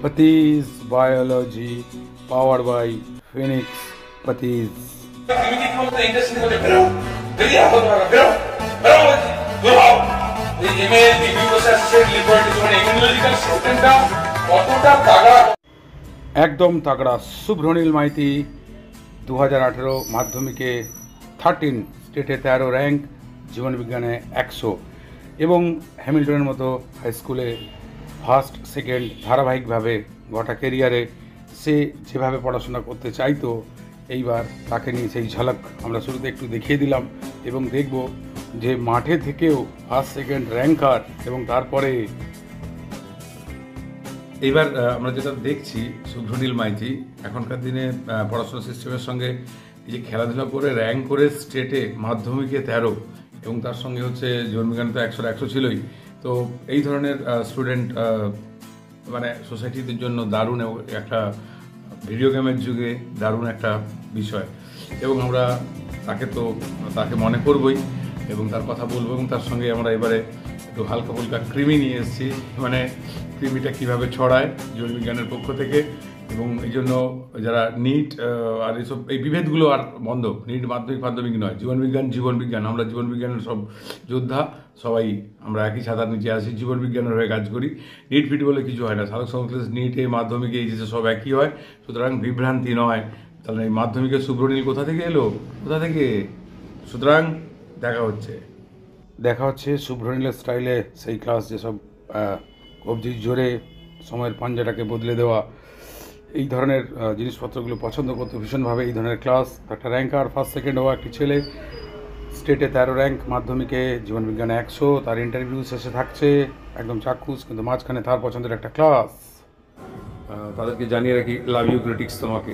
Pati's Biology, powered by Phoenix Pati's. একদম তাগড়া শুভ্রনীল মাইতি 2018 মাধ্যমিকে 13 স্টেটে 13 র্যাঙ্ক, জীবনবিজ্ঞানে 100 এবং হ্যামিল্টনের মতো হাই স্কুলে ফার্স্ট সেকেন্ড ধারাবাহিকভাবে গোটা কেরিয়ারে সে যেভাবে পড়াশোনা করতে চাইতো, এইবার তাকে নিয়ে সেই ঝলক আমরা শুরুতে একটু দেখিয়ে দিলাম এবং দেখব যে মাঠে থেকেও ফার্স্ট সেকেন্ড র্যাঙ্কার এবং তারপরে এইবার আমরা যেটা দেখছি শুভ্রনীল মাইতি এখনকার দিনে পড়াশোনা সিস্টেমের সঙ্গে এই যে খেলাধুলা করে র্যাঙ্ক করে স্টেটে মাধ্যমিকে 13 এবং তার সঙ্গে হচ্ছে জীবনবিজ্ঞান তো 100 ছিলই, তো এই ধরনের স্টুডেন্ট মানে সোসাইটিদের জন্য দারুণ একটা ভিডিও গেমের যুগে দারুণ একটা বিষয় এবং আমরা তাকে মনে করবই এবং তার কথা বলবো এবং তার সঙ্গে আমরা এবারে একটু হালকা ফুলকা কৃমি নিয়ে এসেছি, মানে কৃমিটা কীভাবে ছড়ায় জীবনবিজ্ঞানের পক্ষ থেকে এবং এই জন্য যারা নিট আর এইসব এই বিভেদগুলো আর বন্ধ, নিট মাধ্যমিক নয়, জীবনবিজ্ঞান আমরা জীবনবিজ্ঞানের সব যোদ্ধা, সবাই আমরা একই ছাতার নিচে আসি, জীবনবিজ্ঞানের হয়ে কাজ করি। নিট ফিট বলে কিছু হয় না, সাধক সংশ্লেষ নিটে মাধ্যমিকে এইচএসে সব একই হয়, সুতরাং বিভ্রান্তি নয়। তাহলে এই মাধ্যমিকের শুভ্রনীল কোথা থেকে এলো, সুতরাং দেখা হচ্ছে শুভ্রনীলের স্টাইলে সেই ক্লাস যেসব কবজির জোরে সময়ের পাঞ্জাটাকে বদলে দেওয়া, এই ধরনের জিনিসপত্রগুলো পছন্দ করতো ভীষণভাবে। এই ধরনের ক্লাস একটা র্যাঙ্কার, ফার্স্ট সেকেন্ড হওয়া একটি ছেলে, স্টেটে 13 র্যাঙ্ক, মাধ্যমিকে জীবনবিজ্ঞানে 100, তার ইন্টারভিউ শেষে থাকছে একদম চাক্ষুষ, কিন্তু মাঝখানে তার পছন্দের একটা ক্লাস। তাদেরকে জানিয়ে রাখি, লাভ ইউ ক্রিটিক্স তোমাকে।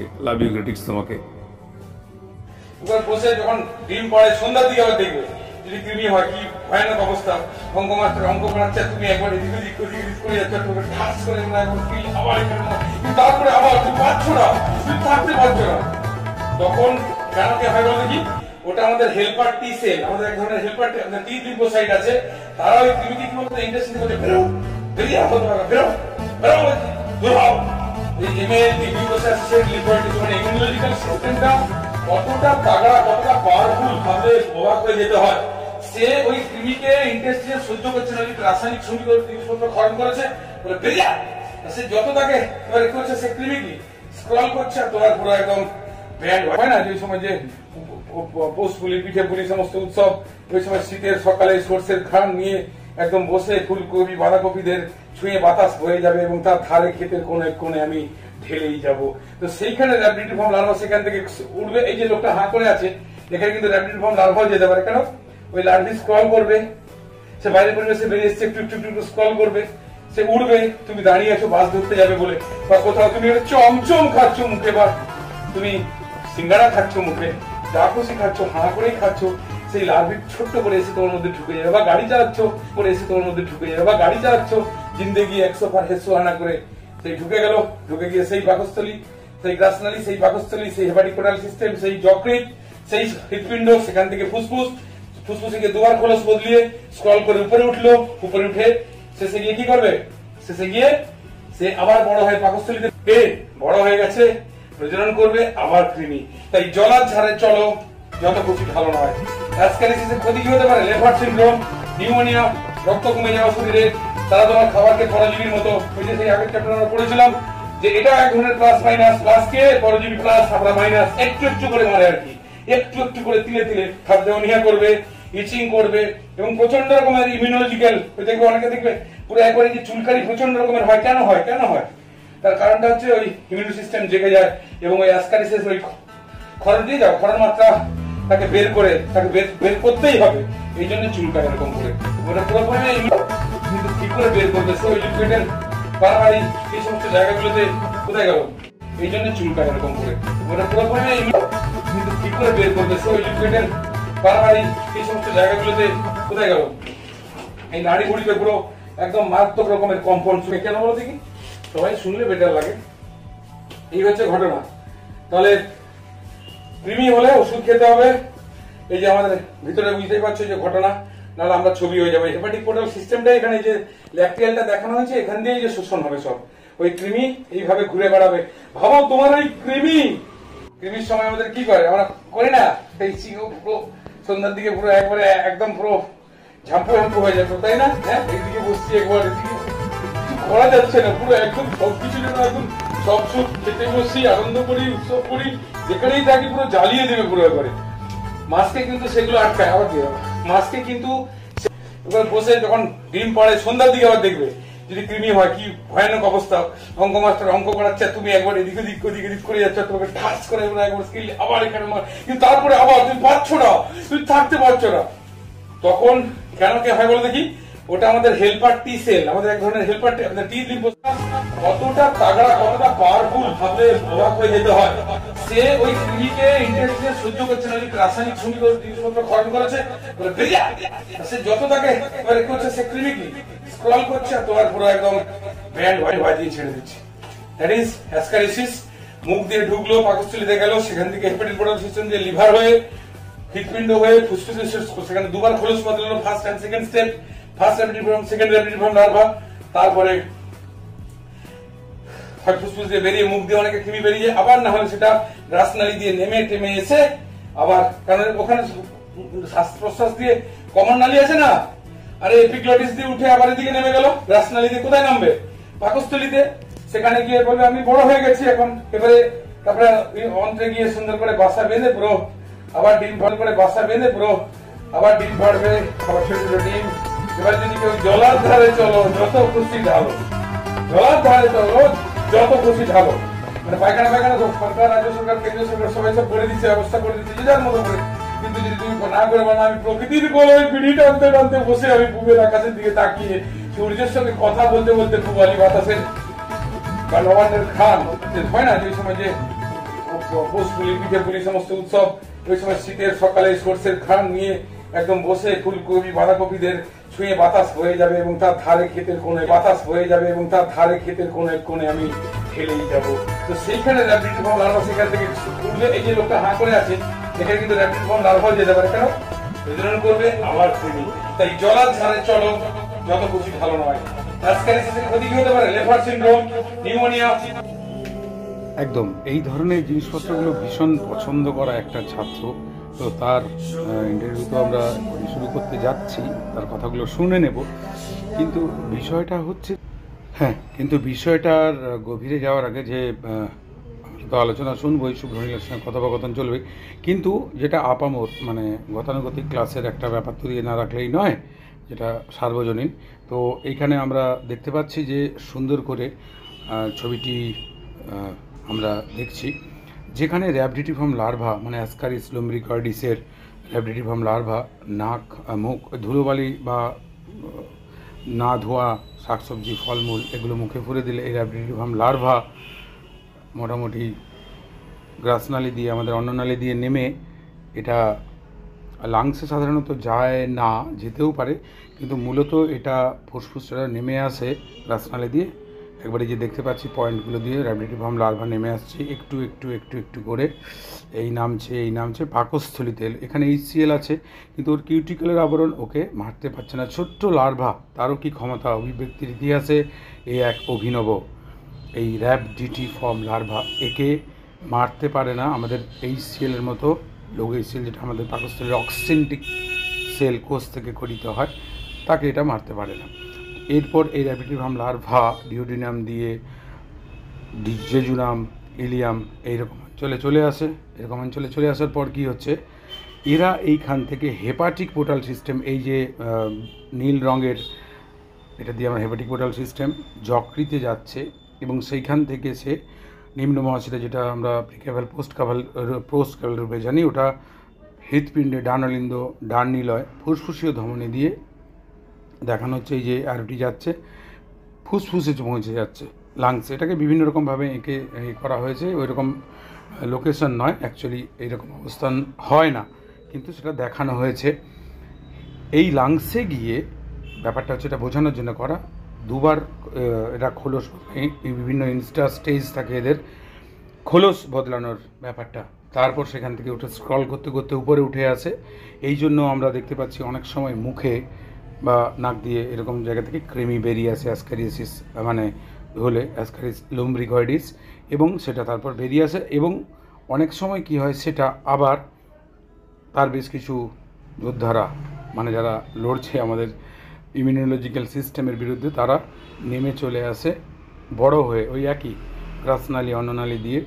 বসে যখন ডিম পড়ে সন্ধ্যার দিকে আবার দেখবে যদি কৃমি হয় কি ভয়ানক অবস্থা। অঙ্ক মাস্টার অঙ্ক করাচ্ছে, তুমি একবার এদিক ওদিক করে যাচ্ছ, তোকে ঠাস করে আবার তারপরে আবার তুমি পারছো না, তুমি থাকতে পারছো না, তখন কেন কি হয় বলো কি, ওটা আমাদের হেল্পার টি সেল, আমাদের এক ধরনের হেল্পার টি লিম্ফোসাইট আছে, তারা ওই কৃমিকে কি বলতে ইন্ডাস্ট্রি বলে বেরিয়ে এই ইমেল লিম্ফোসাইট লিম্ফোসাইট মানে ইমিউনোলজিক্যাল সিস্টেমটা কতটা তাগড়া, কতটা পাওয়ারফুল ভাবে অবাক হয়ে যেতে হয়। সে ওই কৃমিকে ইন্টেস্টিনে সহ্য করছে না, রাসায়নিক সমীকরণ জিনিসপত্র খরণ করেছে বলে বেরিয়ে, সে যত তাকে এবার করছে সে কৃমি কি স্ক্রল করছে আর তোমার পুরো একদম ব্যান্ড হয় না, যে সময় যে পৌষ পুলি পিঠে পুলি সমস্ত উৎসব, ওই সময় শীতের সকালে সর্ষের ঘ্রাণ নিয়ে একদম বসে ফুলকপি বাঁধাকপিদের ছুঁয়ে বাতাস বয়ে যাবে এবং তার ধারে ক্ষেতের কোণে আমি ঢেলেই যাব, তো সেইখানে র্যাপিড ফর্ম লার্ভা সেখান থেকে উঠবে। এই যে লোকটা হাঁ করে আছে এখানে কিন্তু র্যাপিড ফর্ম লার্ভাও যেতে পারে, কেন ওই লার্ভি স্ক্রল করবে, সে বাইরে পরিবেশে বেরিয়ে এসছে, একটু স্ক্রল করবে, সে উঠবে, তুমি দাঁড়িয়ে আছো বাস ধরতে যাবে বলে, বা কোথাও তুমি চমচম খাচ্ছ মুখে, বা তুমি সিঙ্গারা খাচ্ছ মুখে, যা খুশি খাচ্ছ, হাঁ করেই খাচ্ছ, সেই লার্ভি ছোট্ট করে এসে তোমার মধ্যে ঢুকে যাবে, বা গাড়ি চালাচ্ছ জিন্দেগি 100 পার 100 আনা করে সেই ঢুকে গিয়ে সেই পাকস্থলী, সেই গ্রাসনালী, সেই পাকস্থলী, সেই হেপাটিকোডাল সিস্টেম, সেই যকৃৎ, সেই হৃৎপিণ্ড, সেখান থেকে ফুসফুসে গিয়ে দুবার খোলস বদলিয়ে স্ক্রল করে উপরে উঠে শেষে গিয়ে কি করবে, সে আবার বড় হয়ে পাকস্থলীতে বড় হয়ে গেছে, প্রজনন করবে, আবার কৃমি। তাই জলার ঝাড়ে চলো, যত খুশি ভালো নয়। অ্যাসকারিসিসের ক্ষতি কি হতে পারে, লেভার সিনড্রোম, নিউমোনিয়া, রক্ত কমে যাওয়া শরীরে, তারা তোমার খাবারকে পরজীবীর মতো, ওই যে সেই আগের চ্যাপ্টার আমরা পড়েছিলাম যে এটা এক ধরনের প্লাস মাইনাস, প্লাসকে পরজীবী প্লাস, আমরা মাইনাস, একটু করে মারে আর কি, একটু করে তিলে খাদ্য অনীহা করবে, ইচিং করবে এবং প্রচন্ড রকমের ইমিউনোলজিক্যাল, দেখবে অনেকে দেখবে পুরো একবারে যে চুলকারি প্রচন্ড রকমের হয়, কেন হয় তার কারণটা হচ্ছে ওই ইমিউন সিস্টেম জেগে যায় এবং ওই অ্যাসকারিসিস ওই খরচ দিয়ে যাও, খরচ মাত্রা তাকে বের করতেই হবে, এই জন্য চুলকায় এরকম করে, ওটা পুরোপুরি কিন্তু কি করে বের করবে, সে ওই লিকুইডের বাড়াবাড়ি এই সমস্ত জায়গাগুলোতে কোথায় গেল, এই জন্য চুলকায় এরকম করে, ওটা পুরোপুরি কিন্তু কি করে বের করবে, সে ওই লিকুইডের বাড়াবাড়ি এই সমস্ত জায়গাগুলোতে কোথায় গেল, এই নাড়ি গুড়িতে পুরো একদম মারাত্মক রকমের কম্পন শুনে, কেন বলো দেখি, সবাই শুনলে বেটার লাগে। এই হচ্ছে ঘটনা। তাহলে কৃমি হলে ওষুধ খেতে হবে, এই যে আমাদের ভিতরে বুঝতেই পারছো যে ঘটনা, নাহলে আমরা ছবি হয়ে যাবে। হেপাটিক পোর্টাল সিস্টেমটা এখানে যে ল্যাকটিয়ালটা দেখানো হয়েছে এখান দিয়ে যে শোষণ হবে সব, ওই কৃমি এইভাবে ঘুরে বেড়াবে। ভাবো তোমার ওই কৃমির সময় আমাদের কি করে, আমরা করি না এই পুরো সন্ধ্যার দিকে পুরো একবারে একদম পুরো ঝাম্পু হয়ে যাবে, তাই না? হ্যাঁ, এইদিকে বসছি একবার, এদিকে করা যাচ্ছে না, পুরো একদম সবকিছু যেন একদম সব খেতে বসি, আনন্দ করি, উৎসব করি, যেখানেই থাকি পুরো জ্বালিয়ে দেবে পুরো একবারে। মাছকে কিন্তু সেগুলো আটকায়, আবার দিয়ে মাছকে কিন্তু এবার বসে যখন ডিম পাড়ে সন্ধ্যার দিকে আবার দেখবে যদি কৃমি হয় কি ভয়ানক অবস্থা। অঙ্ক মাস্টার অঙ্ক করাচ্ছে, তুমি একবার এদিক ওদিক করে যাচ্ছ, তোমাকে ঠাস করে একবার স্কিল আবার এখানে কিন্তু তারপরে আবার তুমি পারছো না, তুমি থাকতে পারছো না। তখন কেন কে হয় বলো দেখি? ওটা আমাদের হেল্পার টি সেল, আমাদের এক ধরনের হেল্পার টি লিম্ফোসাইট, কতটা তাগড়া কতটা পাওয়ারফুল ভাবে অবাক হয়ে যেতে হয়। সে ওই কৃমিকে ইন্টারনেট সহ্য করছে না, রাসায়নিক জিনিসপত্র খরচ করেছে, সে যত তাকে করছে সে কৃমি কি স্ক্রল করছে আর তোমার পুরো একদম ব্যান্ড বাজিয়ে ছেড়ে দিচ্ছে। That is ascariasis. মুখ দিয়ে ঢুকলো, পাকস্থলীতে গেল, সেখান থেকে হেপাটিক পোর্টাল সিস্টেম দিয়ে লিভার হয়ে, হৃৎপিণ্ড হয়ে, ফুসফুসে, সেখানে দুবার খোলস বদলালো, first and second step, first rapid form, second rapid form larva, তারপরে ফুসফুস দিয়ে বেরিয়ে মুখ দিয়ে অনেকে কৃমি বেরিয়ে, আবার না হলে সেটা রাসনালী দিয়ে টেমে এসে আবার, কারণ ওখানে শ্বাস প্রশ্বাস দিয়ে কমন নালী আছে না, আরে এপিগ্লটিস দিয়ে উঠে আবার এদিকে নেমে গেল, রাসনালী দিয়ে কোথায় নামবে? পাকস্থলীতে। সেখানে গিয়ে বলবে আমি বড় হয়ে গেছি এখন, এবারে তারপরে অন্ত্রে গিয়ে সুন্দর করে বাসা বেঁধে পুরো আবার ডিম ভর করে বাসা বেঁধে পুরো আবার ডিম ভরবে, আবার ছোট ছোট ডিম। এবার যদি কেউ জলার ধারে চলো যত খুশি ঢালো, জলার ধারে চলো যত খুশি ঢালো, মানে পায়খানা সরকার, রাজ্য সরকার, কেন্দ্রীয় সরকার সবাই সব করে দিচ্ছে, ব্যবস্থা করে দিচ্ছে যে যার মতো করে। কিন্তু যদি তুমি না করে বলো আমি প্রকৃতির কোলে পিড়ি টানতে টানতে বসে আমি পুবের আকাশের দিকে তাকিয়ে সূর্যের সঙ্গে কথা বলতে বলতে পুবালি বাতাসের বা নবান্নের খান হয় না, যে সময় যে পৌষ পুলি, পিঠে পুলি সমস্ত উৎসব, ওই সময় শীতের সকালে সর্ষের খান নিয়ে একদম বসে ফুলকপি বাঁধাকপিদের ছুঁয়ে বাতাস হয়ে যাবে এবং তার ধারে ক্ষেতের কোণে বাতাস হয়ে যাবে এবং তার ধারে ক্ষেতের কোণে আমি খেলেই যাব। তো সেইখানে র্যাপিড ফর্ম লার্ভা সেখান থেকে উঠলে, এই যে লোকটা হাঁ করে আছে এখানে কিন্তু র্যাপিড ফর্ম লার্ভা যেতে পারে, কেন? প্রজনন করবে আবার কৃমি। তাই জলার ধারে চলো যত খুশি ভালো নয়। অ্যাসকারিসিসের ক্ষতি কি হতে পারে? লেফার সিনড্রোম, নিউমোনিয়া। একদম এই ধরনের জিনিসপত্রগুলো ভীষণ পছন্দ করা একটা ছাত্র, তো তার ইন্টারভিউ তো আমরা শুরু করতে যাচ্ছি, তার কথাগুলো শুনে নেব। কিন্তু বিষয়টা হচ্ছে, কিন্তু বিষয়টার গভীরে যাওয়ার আগে যে তো আলোচনা শুনবই, শুভ্রনীলের সঙ্গে কথোপকথন চলবে, কিন্তু যেটা আপামর মানে গতানুগতিক ক্লাসের একটা ব্যাপার তো দিয়ে না রাখলেই নয়, যেটা সার্বজনীন। তো এইখানে আমরা দেখতে পাচ্ছি যে সুন্দর করে ছবিটি আমরা দেখছি, যেখানে র্যাবডিটিফর্ম লার্ভা মানে অ্যাসকারিস লুম্ব্রিকর্ডিসের র্যাবডিটিফর্ম লার্ভা নাক, মুখ, ধুলোবালি বা না ধোয়া শাকসবজি, ফলমূল এগুলো মুখে ফুরে দিলে এই র্যাবডিটিফর্ম লার্ভা মোটামুটি গ্রাসনালী দিয়ে, আমাদের অন্ননালী দিয়ে নেমে এটা লাংসে সাধারণত যায় না, যেতেও পারে, কিন্তু মূলত এটা ফুসফুসটা নেমে আসে গ্রাসনালী দিয়ে। একবারে যে দেখতে পাচ্ছি পয়েন্টগুলো দিয়ে র্যাবডিটিফর্ম লার্ভা নেমে আসছে একটু একটু একটু একটু করে, এই নামছে পাকস্থলীতে। এখানে HCl আছে, কিন্তু ওর কিউটিকলের আবরণ ওকে মারতে পারছে না। ছোট্ট লার্ভা, তারও কি ক্ষমতা! অভিব্যক্তির ইতিহাসে এ এক অভিনব। এই র্যাবডিটিফর্ম লার্ভা একে মারতে পারে না আমাদের HCl এর মতো লোক HCl, যেটা আমাদের পাকস্থলীর অক্সিন্টিক সেল কোষ থেকে গঠিত হয়, তাকে এটা মারতে পারে না। এরপর এই র্যাবডিটিফর্ম লার্ভা ডিওডিনাম দিয়ে জেজুনাম, ইলিয়াম এইরকম অঞ্চলে চলে আসে। এরকম অঞ্চলে চলে আসার পর কি হচ্ছে, এরা এইখান থেকে হেপাটিক পোর্টাল সিস্টেম, এই যে নীল রঙের এটা দিয়ে আমরা হেপাটিক পোর্টাল সিস্টেম যকৃতে যাচ্ছে, এবং সেইখান থেকে সে নিম্ন মহাশিরা, যেটা আমরা প্রিক্যাভাল পোস্ট ক্যাভাল রূপে জানি, ওটা হৃৎপিণ্ডে ডানালিন্দ, ডান নিলয়, ফুসফুসীয় ধমনী দিয়ে দেখানো হচ্ছে এই যে আরটি যাচ্ছে, ফুসফুসে পৌঁছে যাচ্ছে, লাংসে। এটাকে বিভিন্ন রকমভাবে এঁকে করা হয়েছে, ওই রকম লোকেশন নয়, অ্যাকচুয়ালি এইরকম অবস্থান হয় না, কিন্তু সেটা দেখানো হয়েছে। এই লাংসে গিয়ে ব্যাপারটা হচ্ছে এটা বোঝানোর জন্য করা। দুবার এরা খোলস, বিভিন্ন স্টেজ থাকে এদের, খোলস বদলানোর ব্যাপারটা তারপর সেখান থেকে উঠে স্ক্রল করতে করতে উপরে উঠে আসে। এই জন্য আমরা দেখতে পাচ্ছি অনেক সময় মুখে বা নাক দিয়ে এরকম জায়গা থেকে কৃমি বেরিয়ে আসে অ্যাসকারিয়াসিস মানে হলে অ্যাসকারিস লুম্ব্রিকয়েডিস, এবং সেটা তারপর বেরিয়ে আসে। এবং অনেক সময় কি হয়, সেটা আবার তার বেশ কিছু যোদ্ধারা মানে যারা লড়ছে আমাদের ইমিউনোলজিক্যাল সিস্টেমের বিরুদ্ধে, তারা নেমে চলে আসে বড় হয়ে ওই একই গ্রাসনালী অন্ননালী দিয়ে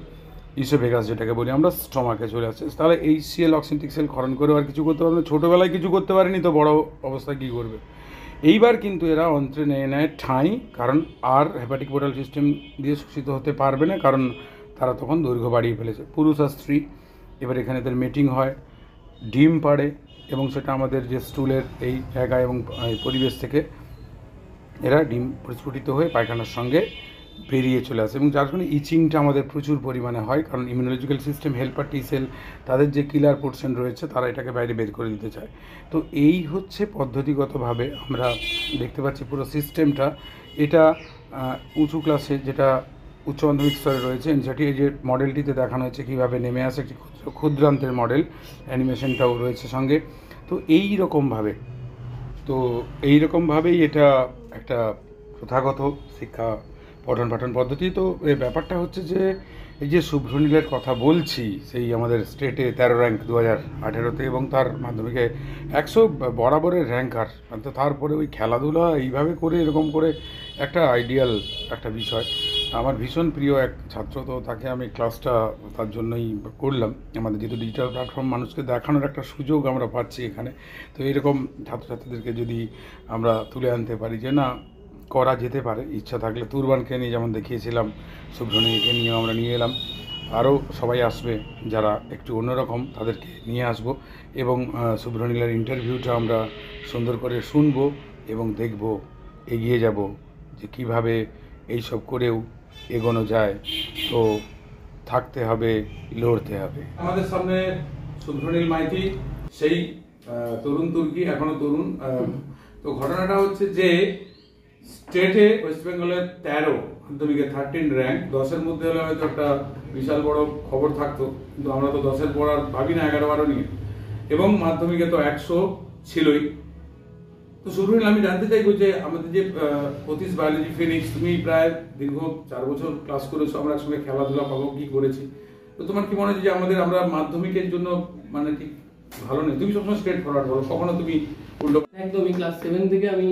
ইসোফেগাস যেটাকে বলি আমরা, স্টমাকে চলে আসে। তাহলে HCl অক্সিনটিক সেল ক্ষরণ করে আর কিছু করতে পারবে না। ছোটোবেলায় কিছু করতে পারেনি তো বড় অবস্থায় কী করবে। এইবার কিন্তু এরা অন্ত্রে নিয়ে নেয় ঠাঁই, কারণ আর হেপাটিক পোর্টাল সিস্টেম দিয়ে শোষিত হতে পারবে না, কারণ তারা তখন দৈর্ঘ্য বাড়িয়ে ফেলেছে, পুরুষ আর স্ত্রী। এবার এখানে এদের মিটিং হয়, ডিম পাড়ে, এবং সেটা আমাদের যে স্টুলের এই জায়গা এবং পরিবেশ থেকে এরা ডিম প্রস্ফুটিত হয়ে পায়খানার সঙ্গে বেরিয়ে চলে আসে, এবং যার কারণে ইচিংটা আমাদের প্রচুর পরিমাণে হয়, কারণ ইমিউনোলজিক্যাল সিস্টেম হেল্পার টি সেল তাদের যে কিলার পোর্শন রয়েছে তারা এটাকে বাইরে বের করে দিতে চায়। তো এই হচ্ছে পদ্ধতিগতভাবে আমরা দেখতে পাচ্ছি পুরো সিস্টেমটা। এটা উঁচু ক্লাসে যেটা উচ্চ মাধ্যমিক স্তরে রয়েছে এনসিইআরটি, এই যে মডেলটিতে দেখানো হয়েছে কীভাবে নেমে আসে, একটি ক্ষুদ্রান্তের মডেল, অ্যানিমেশনটাও রয়েছে সঙ্গে। তো এই রকমভাবেই এটা একটা প্রথাগত শিক্ষা পঠন পাঠন পদ্ধতি। তো এই ব্যাপারটা হচ্ছে যে এই যে শুভ্রনীলের কথা বলছি, সেই আমাদের স্টেটে 13 র্যাঙ্ক 2018-তে, এবং তার মাধ্যমিকে 100 বরাবরের র্যাঙ্কার, তো তারপরে ওই খেলাধুলা এইভাবে করে এরকম করে একটা আইডিয়াল একটা বিষয়। আমার ভীষণ প্রিয় এক ছাত্র, তো তাকে আমি ক্লাসটা তার জন্যই করলাম। আমাদের যেহেতু ডিজিটাল প্ল্যাটফর্ম, মানুষকে দেখানোর একটা সুযোগ আমরা পাচ্ছি এখানে। তো এরকম ছাত্রছাত্রীদেরকে যদি আমরা তুলে আনতে পারি যে না, করা যেতে পারে, ইচ্ছা থাকলে। তুরবানকে নিয়ে যেমন দেখিয়েছিলাম, শুভ্রনীলকে নিয়েও আমরা নিয়ে এলাম, আরও সবাই আসবে যারা একটু অন্যরকম, তাদেরকে নিয়ে আসব, এবং শুভ্রনীলের ইন্টারভিউটা আমরা সুন্দর করে শুনব এবং দেখব, এগিয়ে যাব যে কীভাবে এইসব করেও এগোনো যায়। তো থাকতে হবে, লড়তে হবে। আমাদের সামনে শুভ্রনীল মাইতি, সেই তরুণ তুর্কি, এখনো তরুণ। তো ঘটনাটা হচ্ছে যে স্টেটে ওয়েস্ট বেঙ্গলের 13, মাধ্যমিকে 13 র্যাঙ্ক। 10-এর মধ্যে হলে হয়তো একটা বিশাল বড় খবর থাকতো, কিন্তু আমরা তো 10-এর পর আর ভাবি না 11-12 নিয়ে, এবং মাধ্যমিকে তো 100 ছিলই। তো শুভ্রনীল, আমি জানতে চাইবো যে আমাদের যে পতিশ বায়োলজি ফিনিক্স, তুমি প্রায় দীর্ঘ 4 বছর ক্লাস করেছো, আমরা একসঙ্গে খেলাধুলা পাবো কি করেছি। তো তোমার কি মনে হয় যে আমরা মাধ্যমিকের জন্য মানে ঠিক ভালো নেই? তুমি সবসময় স্ট্রেট ফরওয়ার্ড বলো, কখনো তুমি উল্টো। একদমই ক্লাস 7 থেকে আমি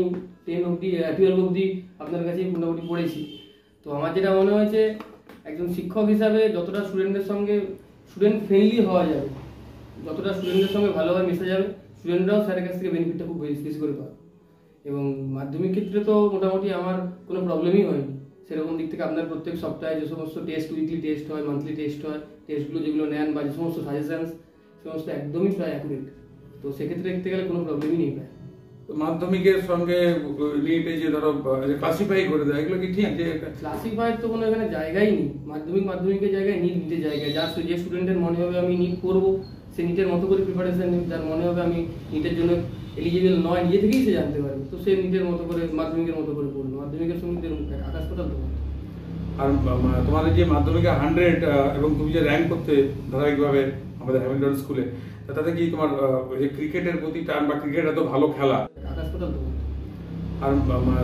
10 অবধি 12 অবধি আপনার কাছেই মোটামুটি পড়েছি। তো আমার যেটা মনে হয়েছে, একজন শিক্ষক হিসাবে যতটা স্টুডেন্টদের সঙ্গে স্টুডেন্ট ফ্রেন্ডলি হওয়া যাবে, যতটা স্টুডেন্টদের সঙ্গে ভালোভাবে মেশা যাবে, স্টুডেন্টরাও স্যারের কাছ থেকে বেনিফিটটা খুব বেশি করে পাবে। এবং মাধ্যমিক ক্ষেত্রে তো মোটামুটি আমার কোনো প্রবলেমই হয়নি সেরকম দিক থেকে। আপনার প্রত্যেক সপ্তাহে যে সমস্ত টেস্ট, উইকলি টেস্ট হয়, মান্থলি টেস্ট হয়, টেস্টগুলো যেগুলো নেন বা যে সমস্ত সাজেশনস, সমস্ত একদমই প্রায় অ্যাকুরেট। তো সেক্ষেত্রে দেখতে গেলে কোনো প্রবলেমই নেই প্রায়। মাধ্যমিকের সঙ্গে নিটে যে ধরো ক্লাসিফাই করে দেয়, এগুলো কি ঠিক? যে ক্লাসিফাইয়ের তো কোনো এখানে জায়গাই নেই। মাধ্যমিকের জায়গায় নিটের জায়গায়, যে স্টুডেন্টের মনে হবে আমি নিট করবো, সে নিটের মতো করে প্রিপারেশন নিক। যার মনে হবে আমি নিটের জন্য এলিজিবল নয়, নিজে থেকেই সে জানতে পারবে, তো সে নিটের মতো করে মাধ্যমিকের মতো করে পড়বে। মাধ্যমিকের সঙ্গে আকাশ পাতাল তো। আর তোমাদের যে মাধ্যমিকে 100 এবং তুমি যে র্যাঙ্ক করতে ধারাবাহিকভাবে আমাদের হ্যামিল্টন স্কুলে, তাতে কি তোমার যে ক্রিকেটের প্রতি টান, বা ক্রিকেট এত ভালো খেলা, আকাশ পাতাল তো। আর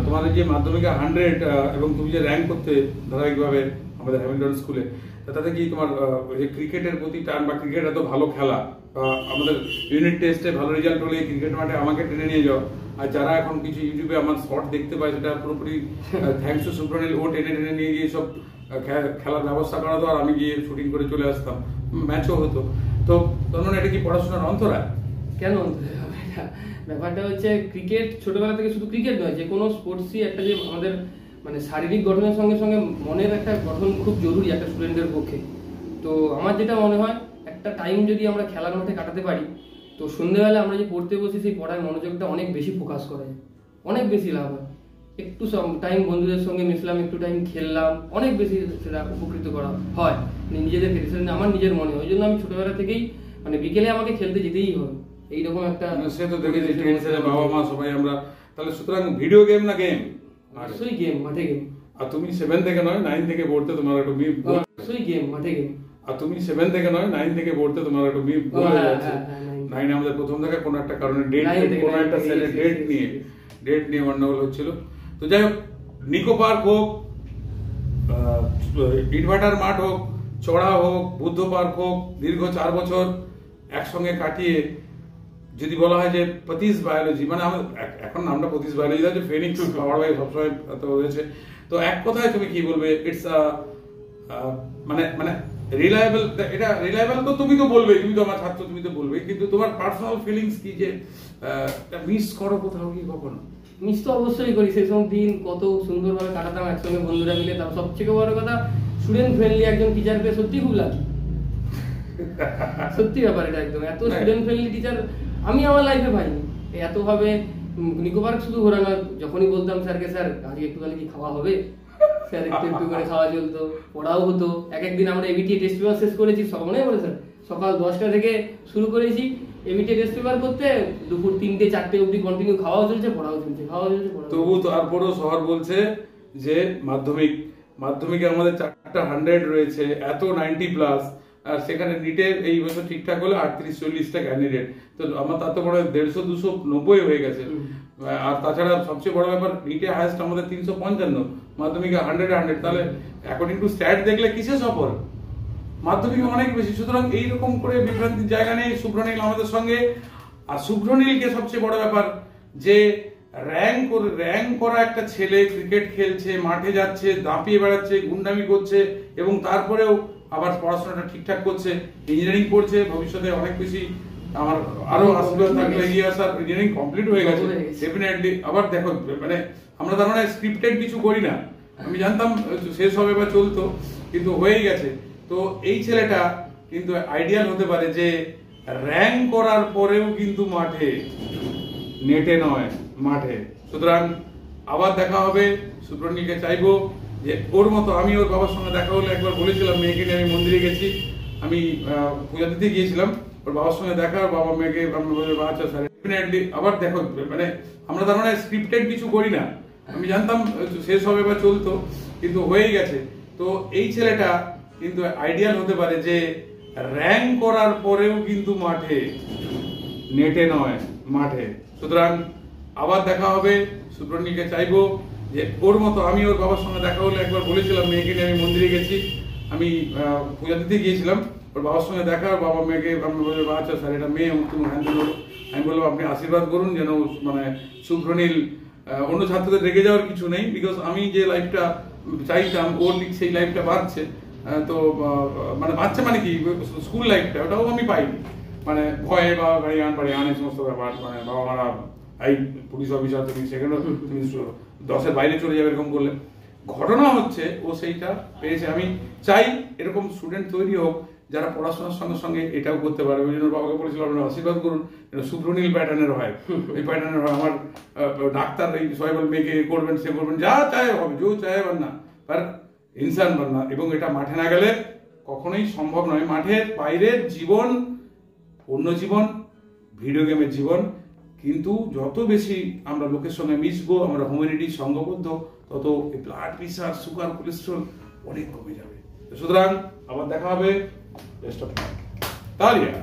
তোমাদের যে মাধ্যমিকে 100 এবং তুমি যে র্যাঙ্ক করতে ধারাবাহিকভাবে আমাদের হ্যামিল্টন স্কুলে, তাতে কি তোমার যে ক্রিকেটের প্রতি টান, বা ক্রিকেট এত ভালো খেলা, আমাদের ইউনিট টেস্টে ভালো রেজাল্ট হলে ক্রিকেট মাঠে আমাকে টেনে নিয়ে যাও। আর যারা এখন কিছু ইউটিউবে আমার শর্ট দেখতে পায়, সেটা পুরোপুরি থ্যাঙ্কস টু শুভ্রনীল, ও টেনে নিয়ে গিয়ে সব খেলার ব্যবস্থা করা তো, আর আমি গিয়ে শুটিং করে চলে আসতাম, ম্যাচও হতো। তো তোর মানে এটা কি পড়াশোনার অন্তরায়? কেন অন্তরায় হবে এটা? ব্যাপারটা হচ্ছে ক্রিকেট ছোটবেলা থেকে শুধু ক্রিকেট নয়, যে কোনো স্পোর্টসই একটা যে আমাদের মানে শারীরিক গঠনের সঙ্গে সঙ্গে মনের একটা গঠন খুব জরুরি একটা স্টুডেন্টের পক্ষে। তো আমার যেটা মনে হয়, একটা টাইম যদি আমরা খেলার মাঠে কাটাতে পারি, তো সন্ধ্যেবেলা আমরা যে পড়তে বসি, সেই পড়ায় মনোযোগটা অনেক বেশি ফোকাস করা যায়, অনেক বেশি লাভ হয়। একটু টাইম বন্ধুদের সঙ্গে মিশলাম, একটু টাইম খেললাম, অনেক বেশি সেটা উপকৃত করা হয় নিজেদের ক্ষেত্রে। আমার নিজের মনে হয়, ওই জন্য আমি ছোটবেলা থেকেই মানে বিকেলে আমাকে খেলতে যেতেই হবে, এইরকম একটা। সে তো দেখেছি বাবা মা সবাই আমরা। তাহলে সুতরাং ভিডিও গেম না গেম? অবশ্যই গেম, মাঠে গেম। আর তুমি 7 থেকে নয় 9 থেকে পড়তে তোমার অবশ্যই গেম, মাঠে গেম। আর তুমি 7 থেকে নয় 9 থেকে পড়তে তোমার একটু ভুল হয়ে যাচ্ছে। 9 আমাদের প্রথম থেকে কোনো একটা কারণে কোনো একটা সেলে ডেট নিয়ে গন্ডগোল হচ্ছিল। তো যাই হোক, নিকো পার্ক হোক, ইটভাটার মাঠ হোক, চড়া হোক, বুদ্ধ পার্ক হোক, দীর্ঘ 4 বছর একসঙ্গে কাটিয়ে যদি বলা হয় যে পতিস বায়োলজি, মানে আমার এখন নামটা পতিস বায়োলজি আছে, ফেনিক্স পাওয়ার বাই সবসময় তো হয়েছে। তো এক কথায় তুমি কি বলবে, ইটস মানে মানে রিলায়েবল, এটা রিলায়েবল তো তুমি তো বলবেই, তুমি তো আমার ছাত্র, তুমি তো বলবেই, কিন্তু তোমার পার্সোনাল ফিলিংস কি যে মিস করো কোথাও কি কখনো? মিস তো অবশ্যই করি, সেই সময় দিন কত সুন্দরভাবে কাটাতাম একসঙ্গে বন্ধুরা মিলে। তার সবথেকে বড় কথা, স্টুডেন্ট ফ্রেন্ডলি একজন টিচার পেয়ে সত্যি খুব লাগে, সত্যি ব্যাপার এটা একদম। এত স্টুডেন্ট ফ্রেন্ডলি টিচার আমি আমার লাইফে পাইনি এতভাবে। নিকো পার্ক শুধু ঘোরা নয়, যখনই বলতাম স্যারকে, স্যার আজকে একটু তাহলে কি খাওয়া হবে, স্যার একটু একটু করে খাওয়া চলতো, পড়াও হতো। এক একদিন আমরা এবিটি টেস্ট পেপার শেষ করেছি, মনে পড়ে স্যার, সকাল 10টা থেকে শুরু করেছি এবিটি টেস্ট পেপার করতে, দুপুর 3টে 4টে অবধি কন্টিনিউ খাওয়াও চলছে, পড়াও চলছে, খাওয়া চলছে। তবু তারপরও শহর বলছে যে মাধ্যমিকে আমাদের 4টা 100 রয়েছে, এত 90+, আর সেখানে নিটের এই বছর ঠিকঠাক হলে 38-40টা ক্যান্ডিডেট। তো আমার তাতে বড় 150-290 হয়ে গেছে। আর তাছাড়া সবচেয়ে বড় ব্যাপার, নিটে হাইয়েস্ট আমাদের 355, মাধ্যমিকে 100, তাহলে অ্যাকর্ডিং টু স্ট্যাট দেখলে কিসে সফল? মাধ্যমিকে অনেক বেশি। সুতরাং এইরকম করে বিভ্রান্তির জায়গা নেই। শুভ্রনীল আমাদের সঙ্গে, আর শুভ্রনীলকে সবচেয়ে বড় ব্যাপার যে র্যাঙ্ক করা একটা ছেলে ক্রিকেট খেলছে, মাঠে যাচ্ছে, দাপিয়ে বেড়াচ্ছে, গুন্ডামি করছে, এবং তারপরেও আবার পড়াশোনাটা ঠিকঠাক করছে, ইঞ্জিনিয়ারিং পড়ছে, ভবিষ্যতে অনেক বেশি আমার আরো আশীর্বাদ থাকলে এগিয়ে আসার। ইঞ্জিনিয়ারিং কমপ্লিট হয়ে গেছে ডেফিনেটলি। আবার দেখো, মানে আমরা তার মানে স্ক্রিপ্টেড কিছু করি না, আমি জানতাম শেষ হবে বা চলতো, কিন্তু হয়েই গেছে। তো এই ছেলেটা কিন্তু আইডিয়াল হতে পারে যে র্যাঙ্ক করার পরেও কিন্তু মাঠে, নেটে নয় মাঠে। সুতরাং আবার দেখা হবে। শুভ্রনীলকে চাইবো যে ওর মতো, আমি ওর বাবার সঙ্গে দেখা হলে একবার বলেছিলাম, মেয়েকে নিয়ে আমি মন্দিরে গেছি, আমি পূজা দিতে গিয়েছিলাম, ওর বাবার সঙ্গে দেখা, ওর বাবা মেয়েকে আচ্ছা স্যার ডেফিনেটলি। আবার দেখো, মানে আমরা তার মানে স্ক্রিপ্টেড কিছু করি না, আমি জানতাম শেষ হবে বা চলতো, কিন্তু হয়েই গেছে। তো এই ছেলেটা কিন্তু আইডিয়াল হতে পারে যে র্যাঙ্ক করার পরেও কিন্তু মাঠে, নেটে নয় মাঠে। সুতরাং আবার দেখা হবে। শুভ্রনীলকে চাইবো যে ওর মতো, আমি ওর বাবার সঙ্গে দেখা হলে একবার বলেছিলাম, মেয়েকে নিয়ে আমি মন্দিরে গেছি, আমি পূজা দিতে গিয়েছিলাম, ওর বাবার সঙ্গে দেখা, ওর বাবা মেয়েকে আচ্ছা স্যার এটা মেয়ে, তুমি হ্যান্ডেল হলো। আমি বললাম আপনি আশীর্বাদ করুন যেন মানে শুভ্রনীল, অন্য ছাত্রদের রেগে যাওয়ার কিছু নেই, বিকজ আমি যে লাইফটা চাইতাম ওর ঠিক সেই লাইফটা বাড়ছে। তো মানে বাচ্চা মানে কি, স্কুল লাইফটা ওটাও আমি পাইনি, মানে ভয়ে বা গাড়ি আন এই সমস্ত ব্যাপার, মানে বাবা মারা এই পুলিশ অফিসার, তুমি সেখানে তুমি 10-এর বাইরে চলে যাবে এরকম করলে। ঘটনা হচ্ছে ও সেইটা পেয়েছে। আমি চাই এরকম স্টুডেন্ট তৈরি হোক যারা পড়াশোনার সঙ্গে সঙ্গে এটাও করতে পারে। ওই জন্য বাবাকে বলেছিলাম আপনারা আশীর্বাদ করুন শুভ্রনীল প্যাটার্নের হয়, এই প্যাটার্নের হয়। আমার ডাক্তার এই সবাই মেয়েকে করবেন, সে করবেন, যা চায় হবে, যে চায় না, আর ইনসান বান্না। এবং এটা মাঠে না গেলে কখনোই সম্ভব নয়। মাঠের বাইরের জীবন অন্য জীবন, ভিডিও গেমের জীবন, কিন্তু যত বেশি আমরা লোকের সঙ্গে মিশবো, আমরা হিউম্যানিটির সঙ্গবদ্ধ, তত ব্লাড প্রেশার, সুগার, কোলেস্ট্রল অনেক কমে যাবে। সুতরাং আবার দেখা হবে। Best of luck. তালিয়া।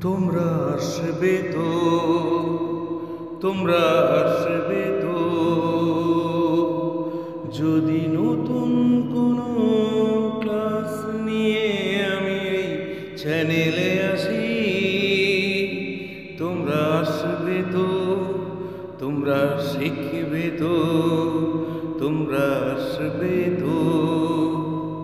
তোমরা আসবে তো, তোমরা আসবে তো, যদি নতুন কোনো ক্লাস নিয়ে আমি এই চ্যানেলে আসি। তোমরা আসবে তো, তোমরা শিখবে তো, তোমরা আসবে